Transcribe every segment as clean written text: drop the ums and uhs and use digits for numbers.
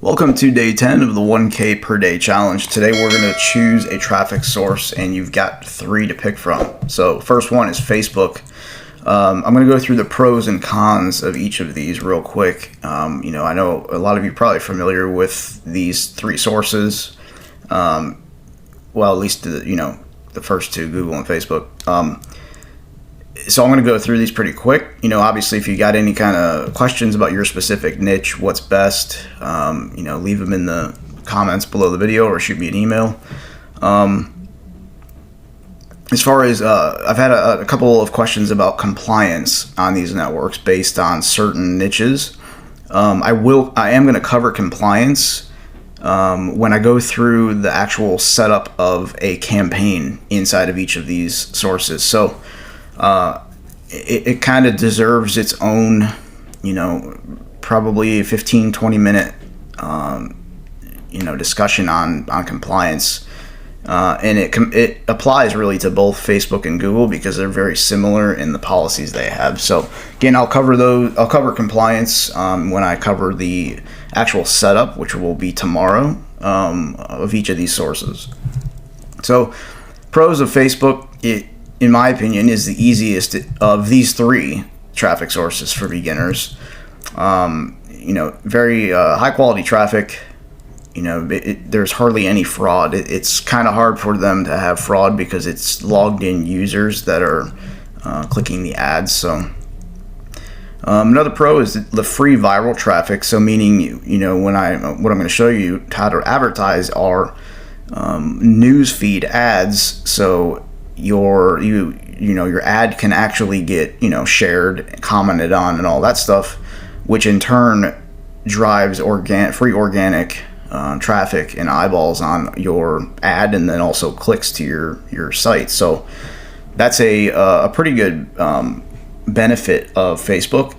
Welcome to day 10 of the 1K per day challenge. Today we're going to choose a traffic source and you've got 3 to pick from. So first one is Facebook. I'm going to go through the pros and cons of each of these real quick. I know a lot of you are probably familiar with these 3 sources. Well, at least the first 2, Google and Facebook. So I'm going to go through these pretty quick. Obviously, if you got any kind of questions about your specific niche, what's best, leave them in the comments below the video or shoot me an email. As far as I've had a couple of questions about compliance on these networks based on certain niches. I am going to cover compliance when I go through the actual setup of a campaign inside of each of these sources. So it kind of deserves its own, probably 15-20 minute, discussion on compliance. And it applies really to both Facebook and Google because they're very similar in the policies they have. So again, I'll cover compliance when I cover the actual setup, which will be tomorrow, of each of these sources. So pros of Facebook, in my opinion, is the easiest of these 3 traffic sources for beginners. Very high quality traffic. There's hardly any fraud. It's kind of hard for them to have fraud because it's logged in users that are clicking the ads. So another pro is the free viral traffic. So meaning, what I'm going to show you how to advertise are news feed ads. So your ad can actually get shared, commented on, and all that stuff, which in turn drives free organic traffic and eyeballs on your ad, and then also clicks to your site. So that's a pretty good benefit of Facebook.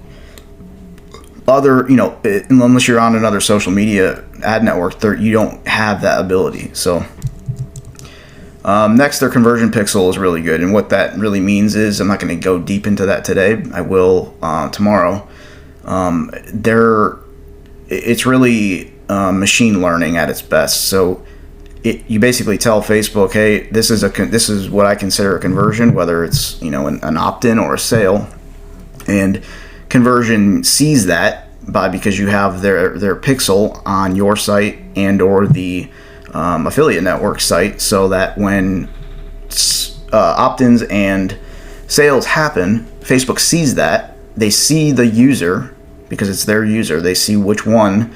Unless you're on another social media ad network, you don't have that ability. So next, their conversion pixel is really good, and what that really means is, I'm not going to go deep into that today. I will tomorrow. It's really machine learning at its best. So you basically tell Facebook, hey, this is what I consider a conversion, whether it's an opt-in or a sale, and conversion sees that because you have their pixel on your site and or the affiliate network site, so that when opt-ins and sales happen, Facebook sees that. They see the user because it's their user. They see which one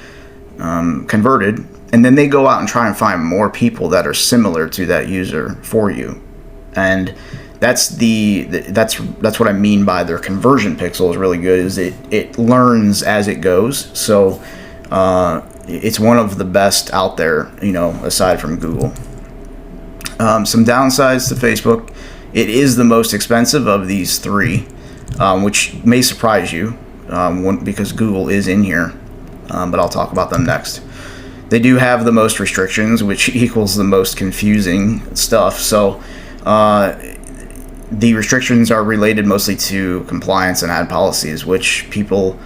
converted, and then they go out and try and find more people that are similar to that user for you. And that's what I mean by their conversion pixel is really good. Is it learns as it goes. So it's one of the best out there, aside from Google. Some downsides to Facebook: it is the most expensive of these 3, which may surprise you, because Google is in here, but I'll talk about them next. They do have the most restrictions, which equals the most confusing stuff. So the restrictions are related mostly to compliance and ad policies, which people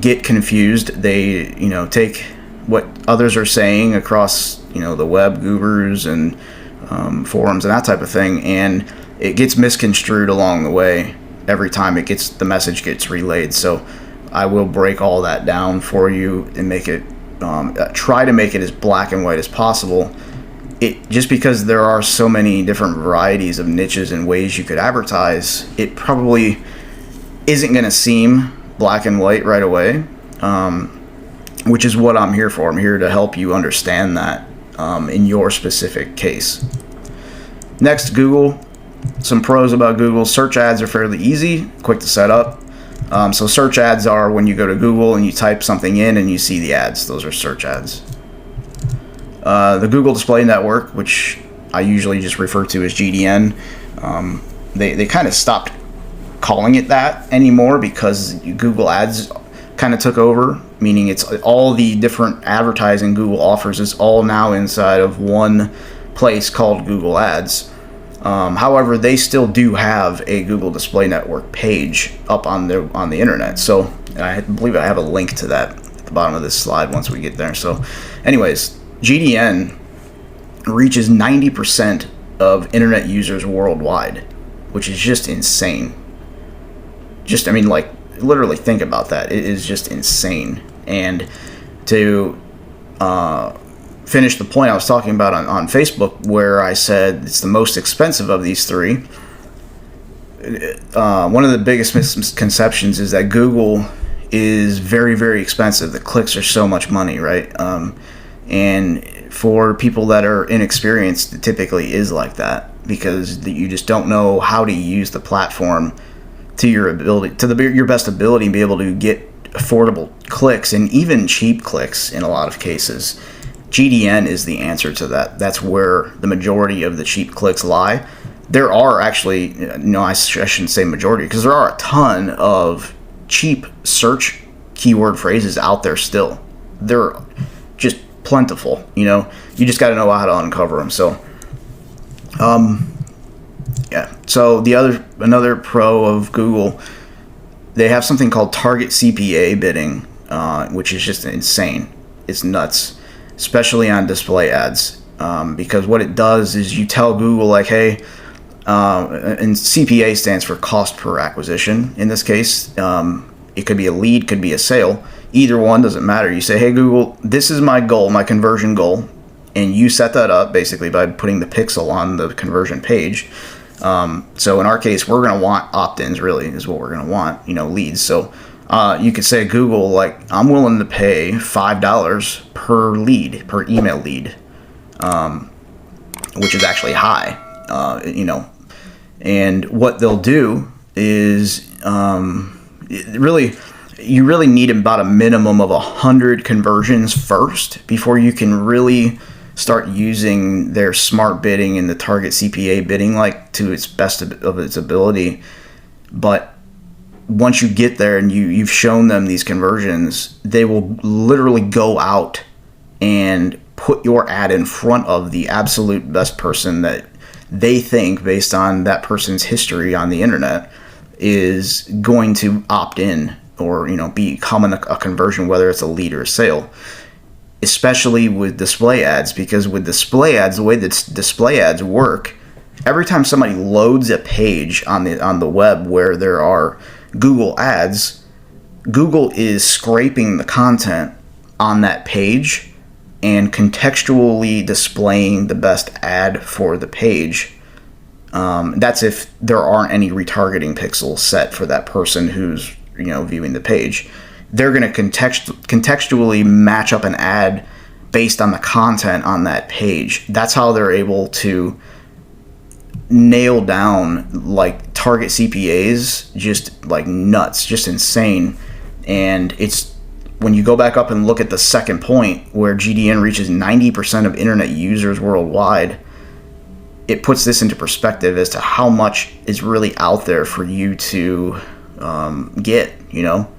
get confused. They take what others are saying across the web gurus and forums and that type of thing, and it gets misconstrued along the way every time the message gets relayed. So I will break all that down for you and make it try to make it as black and white as possible. Just because there are so many different varieties of niches and ways you could advertise, it probably isn't going to seem black and white right away, which is what I'm here for. I'm here to help you understand that in your specific case. Next, Google. Some pros about Google: search ads are fairly easy, quick to set up. So search ads are when you go to Google and you type something in and you see the ads. Those are search ads. The Google Display Network, which I usually just refer to as GDN, they kind of stopped calling it that anymore because Google Ads kind of took over, meaning it's all the different advertising Google offers is all now inside of one place called Google Ads. However, they still do have a Google Display Network page up on the internet. So I believe I have a link to that at the bottom of this slide once we get there. So anyways, GDN reaches 90% of internet users worldwide, which is just insane. Just, I mean, like, literally think about that. It is just insane. And to finish the point I was talking about on Facebook, where I said it's the most expensive of these three, one of the biggest misconceptions is that Google is very, very expensive. The clicks are so much money, right? And for people that are inexperienced, it typically is like that, because you just don't know how to use the platform to your ability, to your best ability, and be able to get affordable clicks, and even cheap clicks in a lot of cases. GDN is the answer to that. That's where the majority of the cheap clicks lie. There are actually, no, I shouldn't say majority, because there are a ton of cheap search keyword phrases out there still. They're just plentiful, you know. You just got to know how to uncover them. So, yeah. So another pro of Google, they have something called target CPA bidding, which is just insane. It's nuts, especially on display ads, because what it does is you tell Google, like, hey, and CPA stands for cost per acquisition. In this case, it could be a lead, could be a sale. Either one, doesn't matter. You say, hey, Google, this is my goal, my conversion goal. And you set that up basically by putting the pixel on the conversion page. So in our case, we're going to want opt-ins, really, is what we're going to want, you know, leads. So you could say, Google, like, I'm willing to pay $5 per lead, per email lead, which is actually high, you know. And what they'll do is you really need about a minimum of 100 conversions first before you can really start using their smart bidding and the target CPA bidding, like, to its best of its ability. But once you get there and you've shown them these conversions, they will literally go out and put your ad in front of the absolute best person that they think, based on that person's history on the internet, is going to opt in, or, you know, become a conversion, whether it's a lead or a sale. Especially with display ads, because with display ads, the way that display ads work, every time somebody loads a page on the web where there are Google ads, Google is scraping the content on that page and contextually displaying the best ad for the page. That's if there aren't any retargeting pixels set for that person who's, you know, viewing the page. They're going to contextually match up an ad based on the content on that page. That's how they're able to nail down, like, target CPAs, just like nuts, just insane. And it's when you go back up and look at the second point, where GDN reaches 90% of internet users worldwide, it puts this into perspective as to how much is really out there for you to get, you know.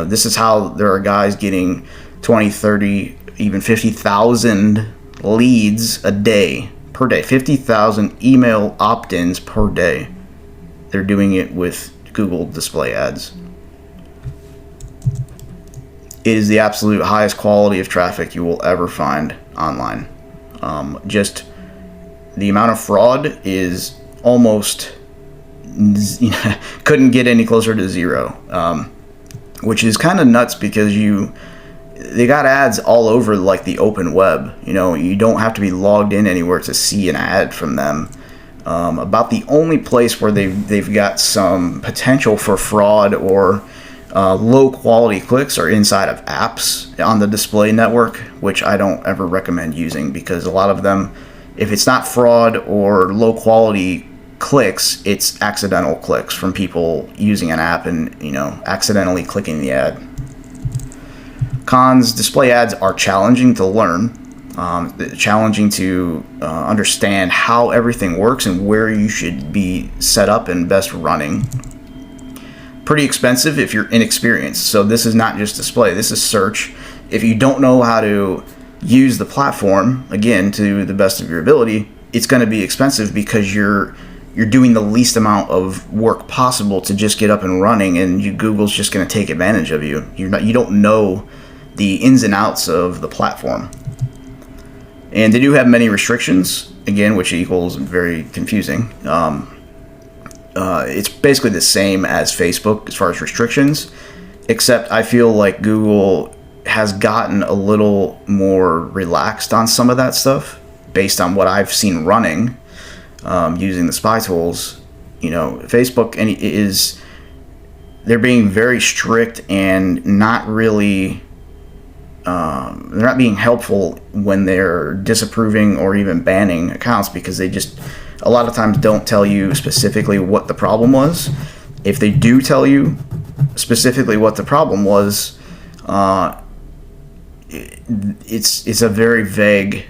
This is how there are guys getting 20, 30, even 50,000 leads a day, per day. 50,000 email opt-ins per day. They're doing it with Google display ads. It is the absolute highest quality of traffic you will ever find online. Just the amount of fraud is almost, you know, couldn't get any closer to zero. Which is kind of nuts, because they got ads all over, like, the open web. You know, you don't have to be logged in anywhere to see an ad from them. About the only place where they've got some potential for fraud or low quality clicks are inside of apps on the display network, which I don't ever recommend using, because a lot of them, if it's not fraud or low quality clicks, it's accidental clicks from people using an app and, you know, accidentally clicking the ad. Cons: display ads are challenging to learn, challenging to understand how everything works and where you should be set up and best running. Pretty expensive if you're inexperienced. So this is not just display, this is search. If you don't know how to use the platform, again, to the best of your ability, it's going to be expensive, because you're doing the least amount of work possible to just get up and running, and Google's just going to take advantage of you. You don't know the ins and outs of the platform. And they do have many restrictions, again, which equals very confusing. It's basically the same as Facebook as far as restrictions, except I feel like Google has gotten a little more relaxed on some of that stuff based on what I've seen running using the spy tools. Facebook they're being very strict and not really they're not being helpful when they're disapproving or even banning accounts, because they just a lot of times don't tell you specifically what the problem was. If they do tell you specifically what the problem was, it's a very vague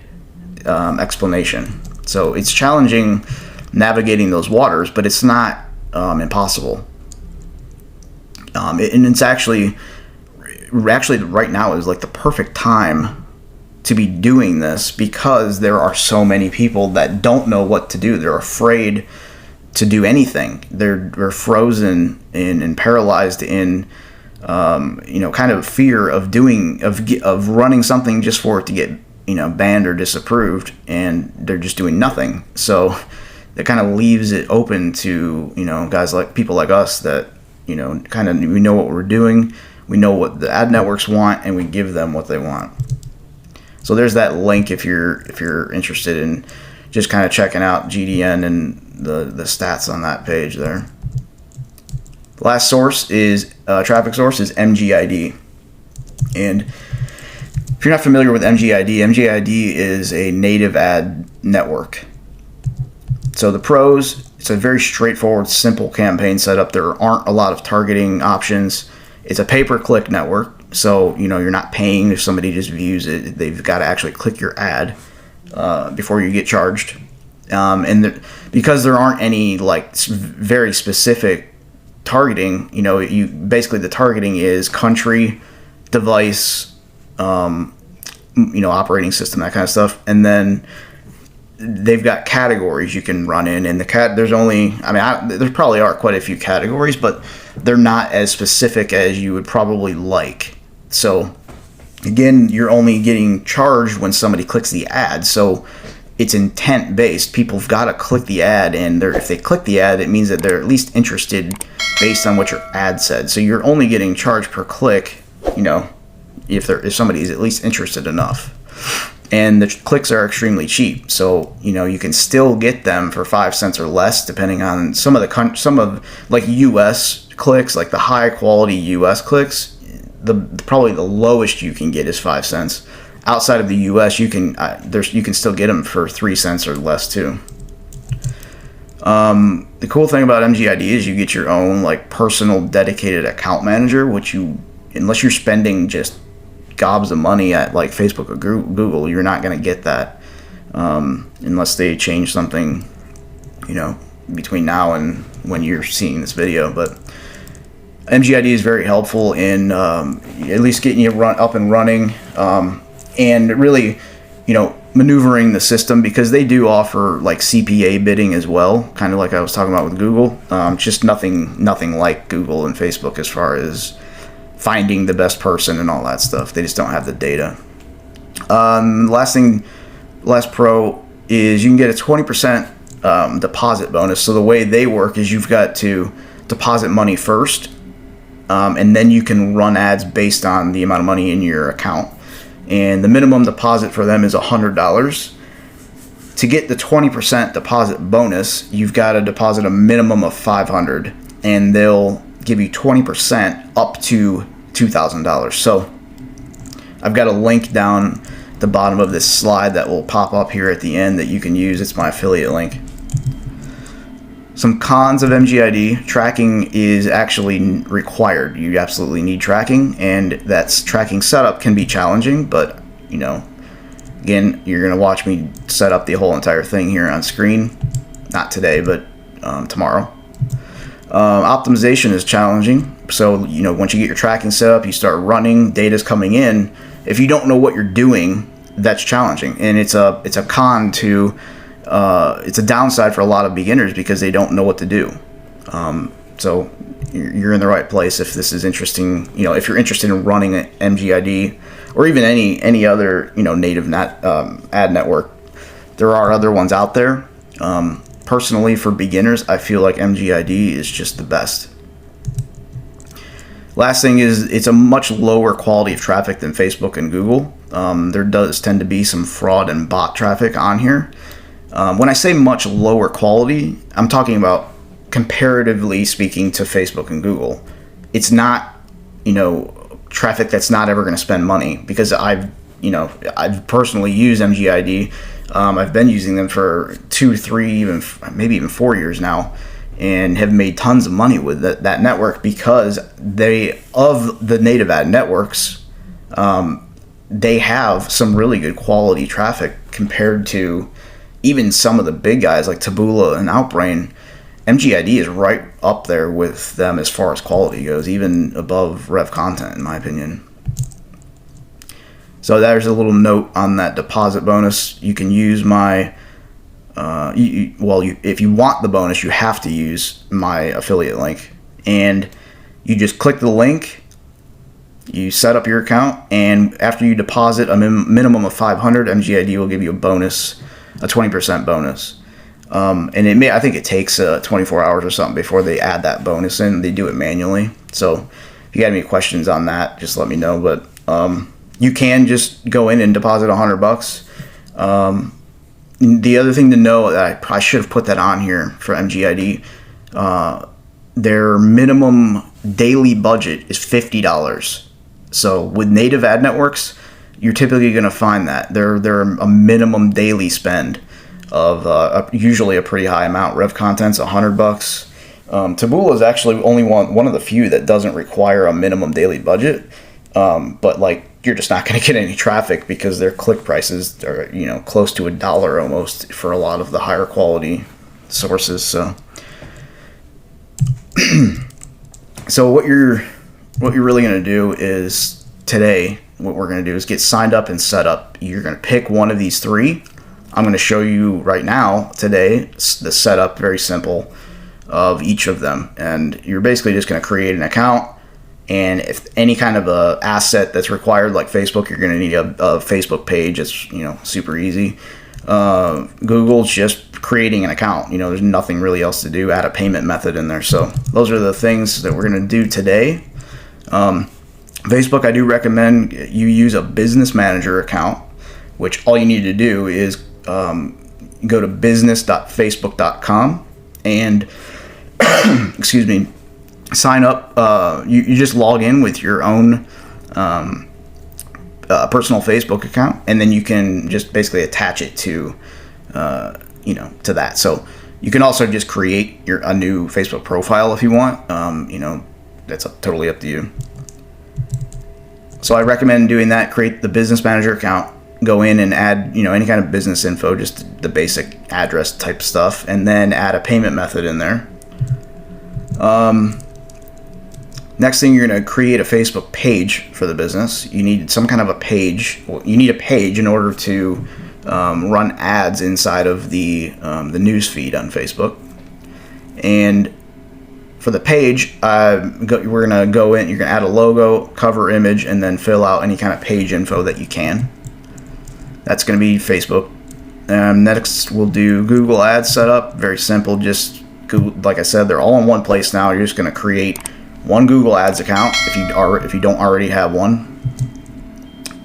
explanation. So it's challenging navigating those waters, but it's not impossible. And it's actually right now is like the perfect time to be doing this, because there are so many people that don't know what to do. They're afraid to do anything. They're frozen and paralyzed in kind of fear of running something just for it to get banned or disapproved, and they're just doing nothing. So that kind of leaves it open to guys like people like us that we know what we're doing, we know what the ad networks want, and we give them what they want. So there's that link if you're interested in just kind of checking out GDN and the stats on that page there. The last source is traffic source is MGID, and if you're not familiar with MGID is a native ad network. So the pros, it's a very straightforward, simple campaign setup. There aren't a lot of targeting options. It's a pay-per-click network, so you're not paying if somebody just views it. They've got to actually click your ad before you get charged. Because there aren't any very specific targeting, basically the targeting is country, device, operating system, that kind of stuff, and then they've got categories you can run in, and there probably are quite a few categories, but they're not as specific as you would probably like. So again, you're only getting charged when somebody clicks the ad, so it's intent based. People have got to click the ad, and if they click the ad, it means that they're at least interested based on what your ad said. So you're only getting charged per click, if somebody's at least interested enough. And the clicks are extremely cheap, so you can still get them for 5 cents or less, depending on some of U.S. clicks, like the high quality U.S. clicks. Probably the lowest you can get is 5 cents. Outside of the U.S., you can still get them for 3 cents or less too. The cool thing about MGID is you get your own personal dedicated account manager, which unless you're spending just gobs of money at Facebook or Google, you're not going to get that unless they change something between now and when you're seeing this video. But MGID is very helpful in at least getting you up and running, and really maneuvering the system, because they do offer CPA bidding as well, kind of like I was talking about with Google. Just nothing like Google and Facebook as far as finding the best person and all that stuff. They just don't have the data. Last pro is you can get a 20% deposit bonus. So the way they work is you've got to deposit money first, and then you can run ads based on the amount of money in your account. And the minimum deposit for them is $100. To get the 20% deposit bonus, you've got to deposit a minimum of $500, and they'll give you 20% up to $2,000. So I've got a link down the bottom of this slide that will pop up here at the end that you can use. It's my affiliate link. Some cons of MGID: tracking is actually required. You absolutely need tracking, and that's tracking setup can be challenging, but again, you're going to watch me set up the whole entire thing here on screen. Not today, but tomorrow. Optimization is challenging. So once you get your tracking set up, you start running, data's coming in. If you don't know what you're doing, that's challenging, and it's a con to it's a downside for a lot of beginners because they don't know what to do. So you're in the right place if this is interesting. If you're interested in running an MGID or even any other native ad network. There are other ones out there. Personally, for beginners, I feel like MGID is just the best. Last thing is, it's a much lower quality of traffic than Facebook and Google. There does tend to be some fraud and bot traffic on here. When I say much lower quality, I'm talking about comparatively speaking to Facebook and Google. It's not, traffic that's not ever going to spend money, because I've personally used MGID. I've been using them for 2, 3, maybe even 4 years now, and have made tons of money with that network, because of the native ad networks, they have some really good quality traffic compared to even some of the big guys like Taboola and Outbrain. MGID is right up there with them as far as quality goes, even above Rev Content, in my opinion. So there's a little note on that deposit bonus. You can use my, if you want the bonus, you have to use my affiliate link. And you just click the link, you set up your account, and after you deposit a minimum of 500, MGID will give you a bonus, a 20% bonus. And I think it takes 24 hours or something before they add that bonus in. They do it manually. So if you got any questions on that, just let me know. But you can just go in and deposit $100. The other thing to know, that I probably should have put that on here for MGID, their minimum daily budget is $50. So with native ad networks, you're typically going to find that they're a minimum daily spend of usually a pretty high amount. Rev Content's $100. Taboola is actually only one of the few that doesn't require a minimum daily budget, but you're just not going to get any traffic because their click prices are close to $1 almost for a lot of the higher quality sources. So so what you're really going to do is today, what we're going to do is get signed up and set up. You're going to pick one of these three. I'm going to show you right now today the setup, very simple, of each of them. And you're basically just going to create an account. And if any kind of a asset that's required, like Facebook, you're going to need a Facebook page. It's super easy. Google's just creating an account. There's nothing really else to do. Add a payment method in there. So those are the things that we're going to do today. Facebook, I do recommend you use a business manager account, which all you need to do is go to business.facebook.com and excuse me, sign up. You just log in with your own personal Facebook account, and then you can just basically attach it to to that. So you can also just create a new Facebook profile if you want. That's totally up to you. So I recommend doing that. Create the business manager account, go in and add any kind of business info, just the basic address type stuff, and then add a payment method in there. Next thing, you're going to create a Facebook page for the business. You need some kind of a page. You need a page in order to run ads inside of the news feed on Facebook. And for the page, we're going to go in. You're going to add a logo, cover image, and then fill out any kind of page info that you can. That's going to be Facebook. Next, we'll do Google Ads setup. Very simple. Just Google, like I said, they're all in one place now. You're just going to create one Google Ads account if you don't already have one.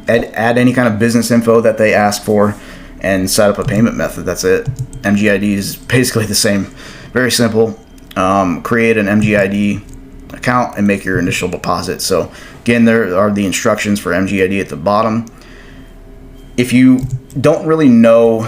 Add any kind of business info that they ask for, and set up a payment method. That's it. MGID is basically the same. Very simple. Create an MGID account and make your initial deposit. So again, there are the instructions for MGID at the bottom. If you don't really know,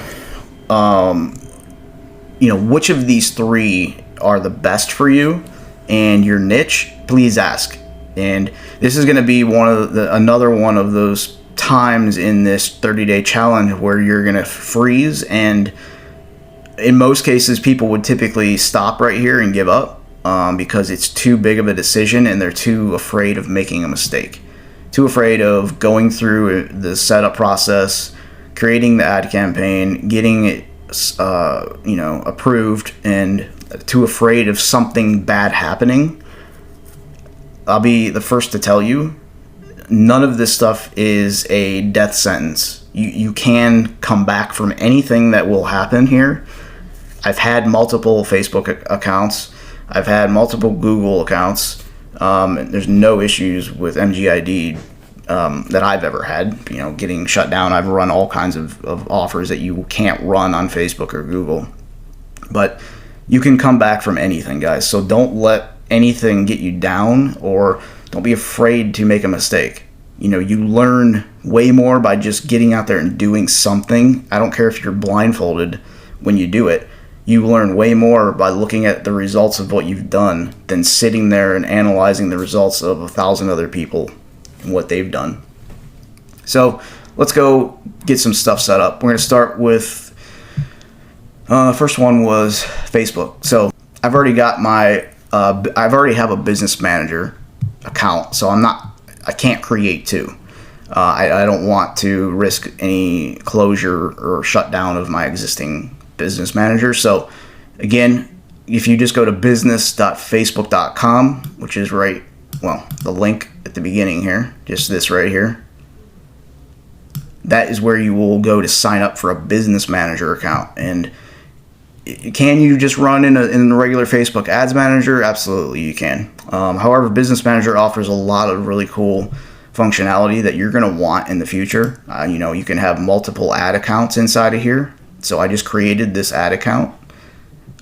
which of these three are the best for you and your niche, please ask. And this is going to be another one of those times in this 30-day challenge where you're going to freeze, and in most cases people would typically stop right here and give up because it's too big of a decision and they're too afraid of making a mistake, too afraid of going through the setup process, creating the ad campaign, getting it approved, and too afraid of something bad happening. I'll be the first to tell you, none of this stuff is a death sentence. You can come back from anything that will happen here. I've had multiple Facebook accounts. I've had multiple Google accounts. There's no issues with MGID that I've ever had, getting shut down. I've run all kinds of offers that you can't run on Facebook or Google. But you can come back from anything, guys. So don't let anything get you down, or don't be afraid to make a mistake. You learn way more by just getting out there and doing something. I don't care if you're blindfolded when you do it. You learn way more by looking at the results of what you've done than sitting there and analyzing the results of 1,000 other people and what they've done. So let's go get some stuff set up. We're going to start with first one was Facebook. So I've already got I've already have a business manager account, so I can't create two. I don't want to risk any closure or shutdown of my existing business manager. So again, if you just go to business.facebook.com, which is the link at the beginning here, just this right here, that is where you will go to sign up for a business manager account. And can you just run in a regular Facebook ads manager? Absolutely, you can. However, business manager offers a lot of really cool functionality that you're going to want in the future. You can have multiple ad accounts inside of here. So I just created this ad account.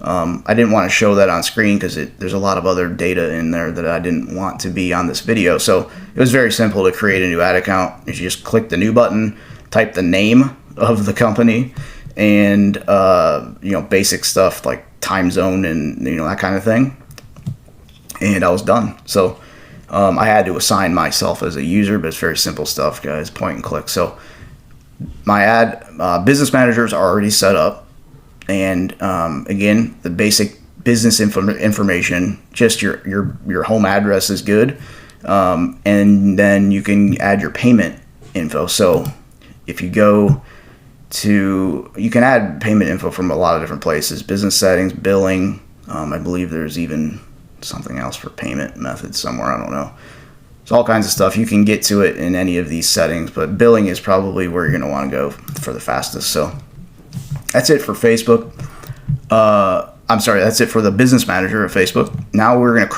I didn't want to show that on screen because there's a lot of other data in there that I didn't want to be on this video. So it was very simple to create a new ad account. You just click the new button, type the name of the company, and basic stuff like time zone and that kind of thing. And I was done. So I had to assign myself as a user, but it's very simple stuff, guys. Point and click. So my business managers are already set up, and again, the basic business information, just your home address is good, and then you can add your payment info. So if you go you can add payment info from a lot of different places: business settings, billing. I believe there's even something else for payment methods somewhere. I don't know. There's all kinds of stuff. You can get to it in any of these settings, but billing is probably where you're going to want to go for the fastest. So that's it for Facebook. That's it for the business manager of Facebook. Now we're going to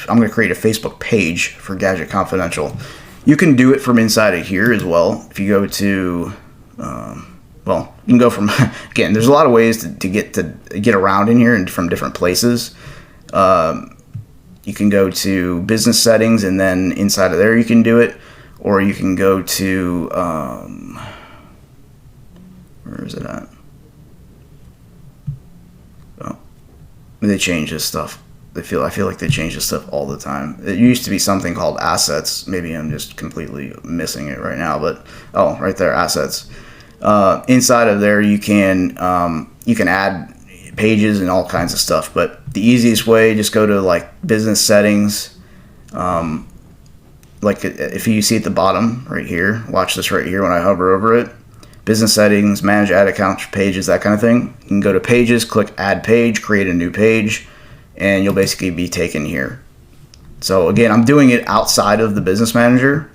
I'm going to create a Facebook page for Gadget Confidential. You can do it from inside of here as well. If you go to, you can go from, again, there's a lot of ways to get around in here and from different places. You can go to business settings, and then inside of there you can do it, or you can go to where is it at? Oh, they change this stuff. I feel like they change this stuff all the time. It used to be something called assets. Maybe I'm just completely missing it right now, but right there, assets. Inside of there you can add pages and all kinds of stuff, but the easiest way, just go to business settings. If you see at the bottom right here, watch this right here when I hover over it, business settings, manage ad accounts, pages, that kind of thing. You can go to pages, click add page, create a new page, and you'll basically be taken here. So again, I'm doing it outside of the business manager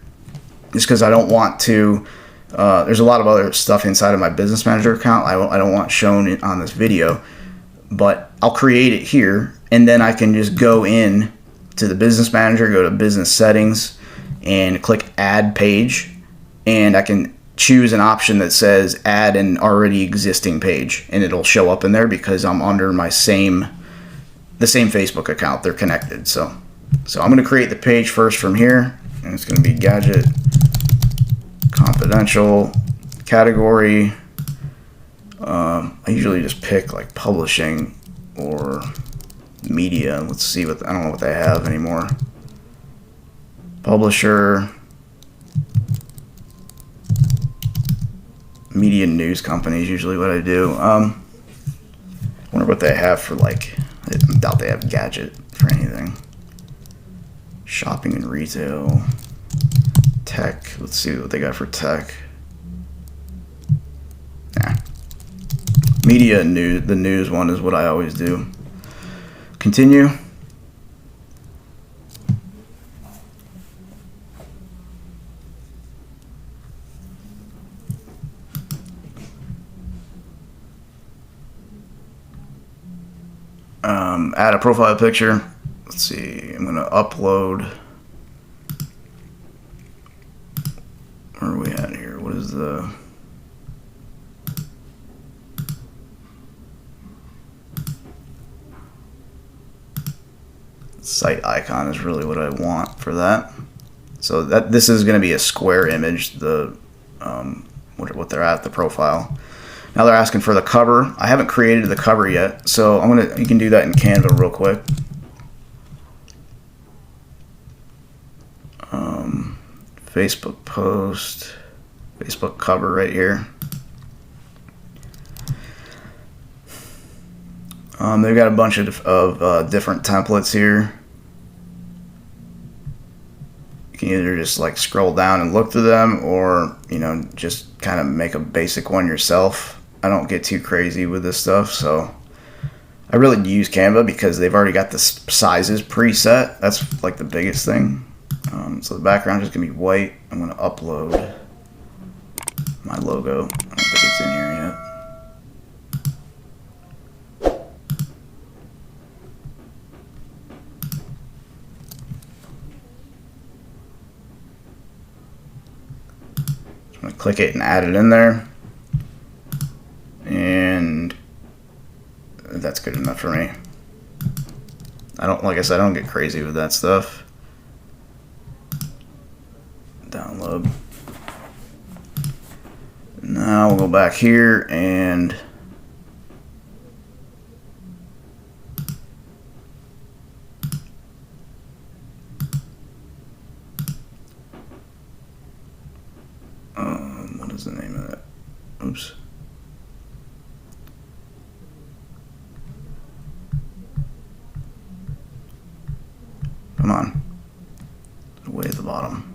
just because I don't want to. There's a lot of other stuff inside of my business manager account I don't want shown on this video, but I'll create it here, and then I can just go in to the business manager, go to business settings, and click add page, and I can choose an option that says add an already existing page, and it'll show up in there because I'm under the same Facebook account. They're connected. So I'm going to create the page first from here, and it's going to be Gadget Confidential category. I usually just pick publishing or media. Let's see I don't know what they have anymore. Publisher, media, news companies, usually what I do. Wonder what they have for I doubt they have gadget for anything. Shopping and retail, tech. Let's see what they got for tech. Media and news. The news one is what I always do. Continue. Add a profile picture. Let's see, I'm gonna upload. Where are we at here? What is the site icon is really what I want for that. So that this is going to be a square image, the what they're at, the profile. Now they're asking for the cover. I haven't created the cover yet, so you can do that in Canva real quick. Facebook post, Facebook cover right here. They've got a bunch of different templates here. You can either just like scroll down and look through them, or just kind of make a basic one yourself. I don't get too crazy with this stuff, so I really use Canva because they've already got the sizes preset. That's like the biggest thing. So the background is gonna be white. I'm gonna upload my logo. I don't think it's in here yet. I'm gonna click it and add it in there, and that's good enough for me. Like I said, I don't get crazy with that stuff. Download. Now we'll go back here and what is the name of that? Oops. Come on. Way at the bottom.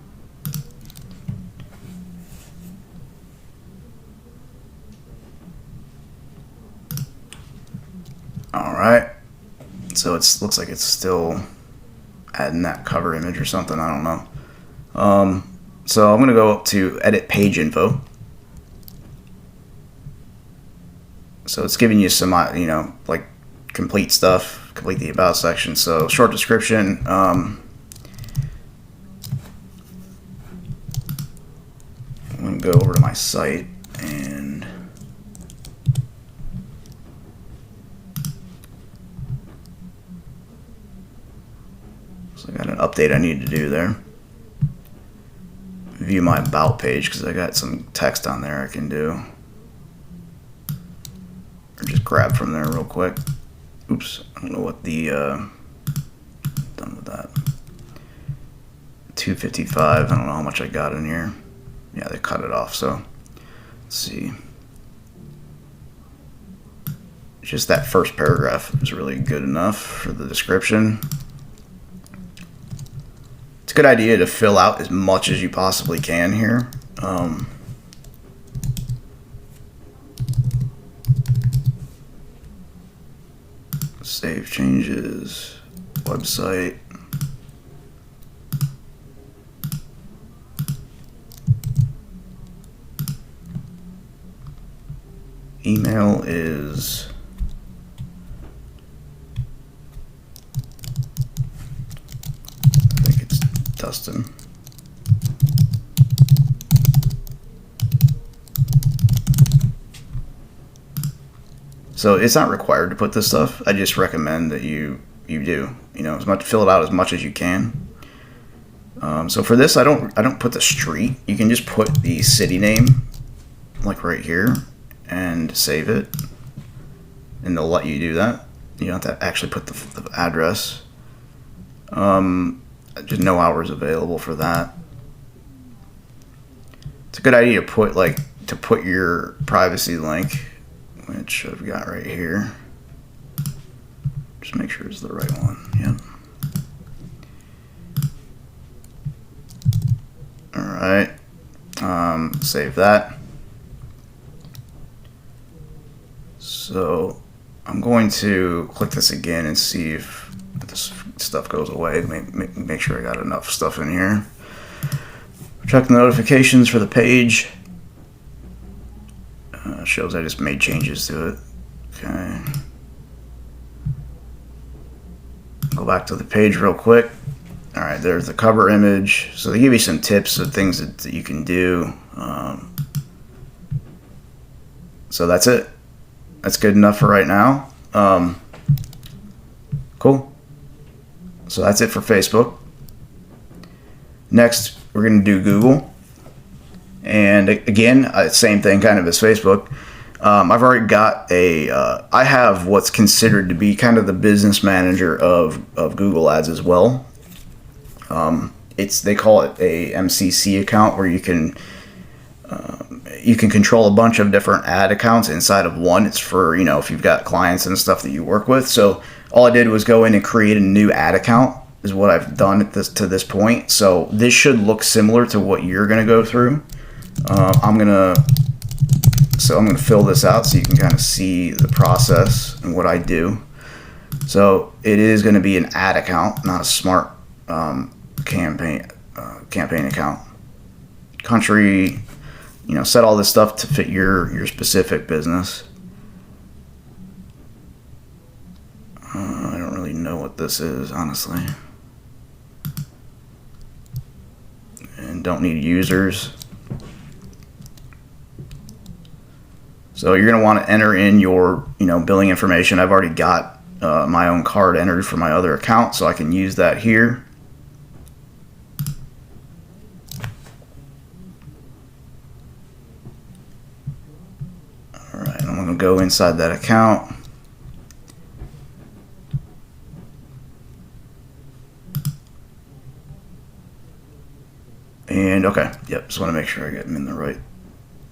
Alright. So it looks like it's still adding that cover image or something. I don't know. So I'm going to go up to edit page info. So it's giving you some, like complete stuff, complete the about section. So short description. I'm going to go over to my site and so I got an update I need to do there. View my about page because I got some text on there I can do. Or just grab from there real quick. Oops, I don't know what the done with that. 255. I don't know how much I got in here. Yeah, they cut it off. So let's see. Just that first paragraph is really good enough for the description. It's a good idea to fill out as much as you possibly can here. Save changes, website. Email is Dustin. So it's not required to put this stuff. I just recommend that you do. Fill it out as much as you can. So for this, I don't put the street. You can just put the city name, like right here, and save it, and they'll let you do that. You don't have to actually put the address. Just no hours available for that. It's a good idea to put your privacy link, which I've got right here. Just make sure it's the right one. Yep. All right. Save that. So I'm going to click this again and see if this stuff goes away. Make sure I got enough stuff in here. Check the notifications for the page. Shows I just made changes to it. Okay. Go back to the page real quick. All right, there's the cover image. So they give you some tips of things that you can do. So that's it. That's good enough for right now. Cool. So that's it for Facebook. Next, we're going to do Google. And again, same thing kind of as Facebook. I've already got I have what's considered to be kind of the business manager of Google Ads as well. They call it a MCC account, where you can control a bunch of different ad accounts inside of one. It's for, if you've got clients and stuff that you work with. So all I did was go in and create a new ad account, is what I've done to this point. So this should look similar to what you're going to go through. I'm gonna fill this out so you can kind of see the process and what I do. So it is going to be an ad account, not a smart campaign account. Country, set all this stuff to fit your specific business. I don't really know what this is, honestly, and don't need users. So you're going to want to enter in your, billing information. I've already got my own card entered for my other account, so I can use that here. All right, I'm going to go inside that account. And okay, yep, just want to make sure I get them in the right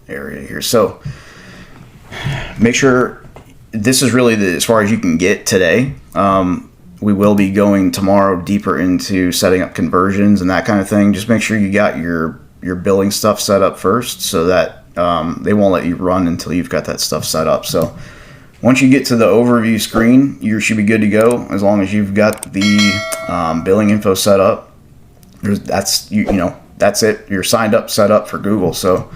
area here. So make sure this is really as far as you can get today. We will be going tomorrow deeper into setting up conversions and that kind of thing. Just make sure you got your billing stuff set up first, so that they won't let you run until you've got that stuff set up. So once you get to the overview screen, you should be good to go, as long as you've got the billing info set up. That's it. You're signed up, set up for Google. So